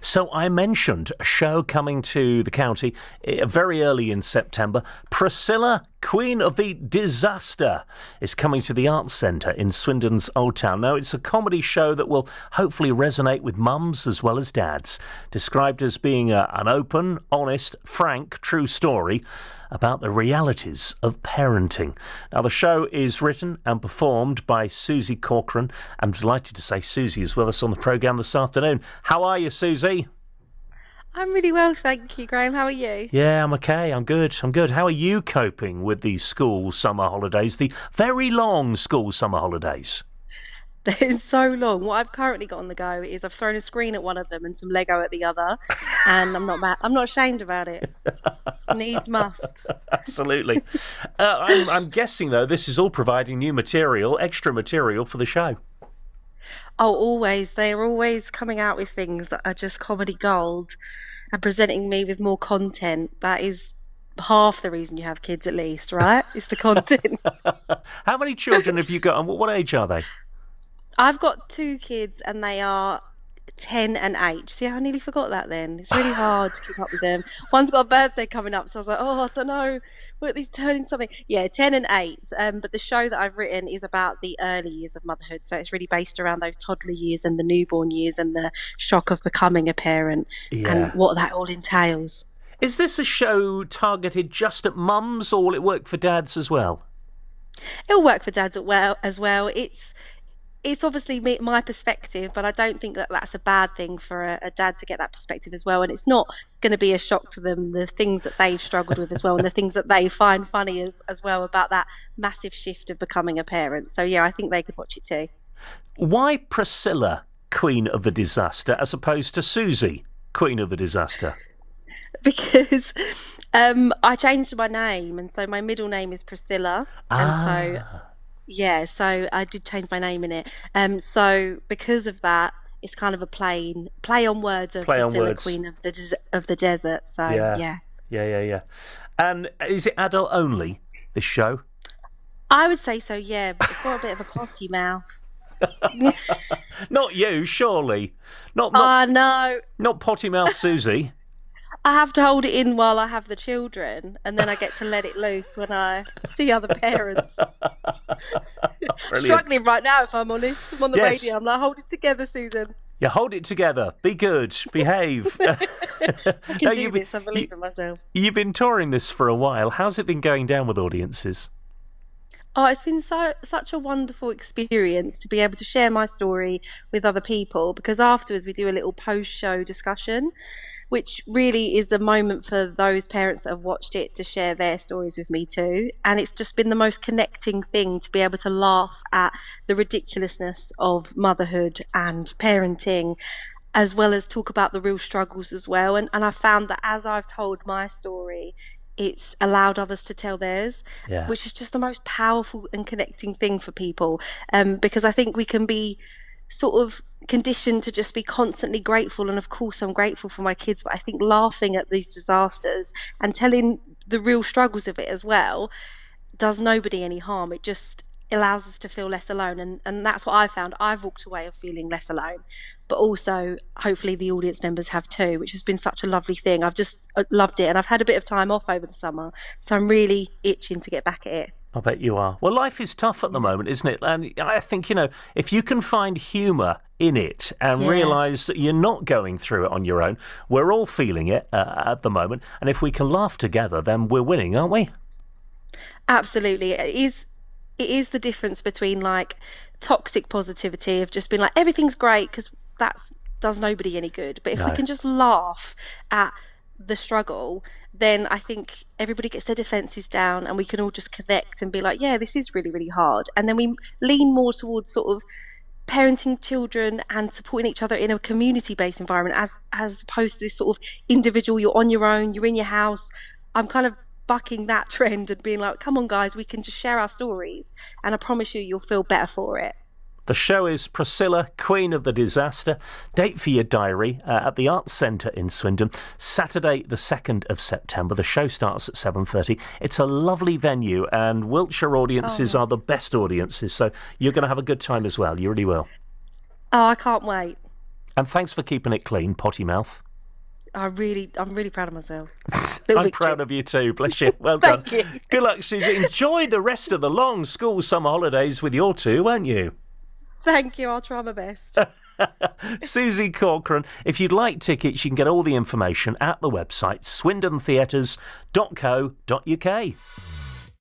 So I mentioned a show coming to the county very early in September. Priscilla, Queen of the Disaster, is coming to the Arts Centre in Swindon's Old Town. Now, it's a comedy show that will hopefully resonate with mums as well as dads, described as being an open, honest, frank, true story about the realities of parenting. Now, the show is written and performed by Susie Corcoran. I'm delighted to say Susie is with us on the programme this afternoon. How are you, Susie? I'm really well, thank you, Graham. How are you? Yeah, I'm okay. I'm good. How are you coping with the school summer holidays, the very long school summer holidays? They're so long. What I've currently got on the go is I've thrown a screen at one of them and some Lego at the other, and I'm not mad. I'm not ashamed about it. Needs must. Absolutely. I'm guessing, though, this is all providing new material, extra material for the show. Oh, always. They're always coming out with things that are just comedy gold and presenting me with more content. That is half the reason you have kids, at least, right? It's the content. How many children have you got, and what age are they? I've got two kids and they are 10 and 8. See, I nearly forgot that then. It's really hard to keep up with them. One's got a birthday coming up, so I was like, oh, I don't know. What, these turning something? Yeah, 10 and 8. But the show that I've written is about the early years of motherhood. So it's really based around those toddler years and the newborn years and the shock of becoming a parent and what that all entails. Is this a show targeted just at mums, or will it work for dads as well? It'll work for dads as well. It's obviously my perspective, but I don't think that that's a bad thing for a dad to get that perspective as well. And it's not going to be a shock to them, the things that they've struggled with as well, and the things that they find funny as well about that massive shift of becoming a parent. So, yeah, I think they could watch it too. Why Priscilla, Queen of the Disaster, as opposed to Susie, Queen of the Disaster? Because I changed my name, and so my middle name is Priscilla. And so... yeah, so I did change my name in it. So because of that, it's kind of a play on words of Priscilla, Queen of the Desert. So Yeah. And is it adult only, this show? I would say so. Yeah, but it's got a bit of a potty mouth. Not you, surely. Not no. Not potty mouth Susie. I have to hold it in while I have the children, and then I get to let it loose when I see other parents. Struggling right now, if I'm honest. I'm on the radio. I'm like, hold it together, Susan. Yeah, hold it together. Be good. Behave. I can do this. I believe in myself. You've been touring this for a while. How's it been going down with audiences? Oh, it's been such a wonderful experience to be able to share my story with other people, because afterwards we do a little post-show discussion, which really is a moment for those parents that have watched it to share their stories with me too. And it's just been the most connecting thing to be able to laugh at the ridiculousness of motherhood and parenting, as well as talk about the real struggles as well. And I found that as I've told my story, it's allowed others to tell theirs, which is just the most powerful and connecting thing for people. Because I think we can be sort of conditioned to just be constantly grateful. And of course, I'm grateful for my kids, but I think laughing at these disasters and telling the real struggles of it as well does nobody any harm. It just allows us to feel less alone. And that's what I found. I've walked away of feeling less alone, but also hopefully the audience members have too, which has been such a lovely thing. I've just loved it. And I've had a bit of time off over the summer, so I'm really itching to get back at it. I bet you are. Well, life is tough at the moment, isn't it? And I think, if you can find humour in it and realise that you're not going through it on your own, we're all feeling it at the moment. And if we can laugh together, then we're winning, aren't we? Absolutely. It is the difference between like toxic positivity of just being like, everything's great, because that does nobody any good. But if we can just laugh at the struggle, then I think everybody gets their defences down and we can all just connect and be like, yeah, this is really, really hard. And then we lean more towards sort of parenting children and supporting each other in a community-based environment as opposed to this sort of individual, you're on your own, you're in your house. I'm kind of bucking that trend and being like, come on guys, we can just share our stories, and I promise you'll feel better for it. The show is Priscilla, Queen of the Disaster. Date for your diary at the Arts Centre in Swindon, Saturday the 2nd of September. The show starts at 7:30. It's a lovely venue, and Wiltshire audiences are the best audiences, so you're going to have a good time as well. You really will. Oh, I can't wait. And thanks for keeping it clean, potty mouth. I'm really proud of myself. I'm proud of you too, bless you. Well done. Thank you. Good luck, Susie. Enjoy the rest of the long school summer holidays with your two, won't you? Thank you. I'll try my best. Susie Corcoran. If you'd like tickets, you can get all the information at the website swindontheatres.co.uk.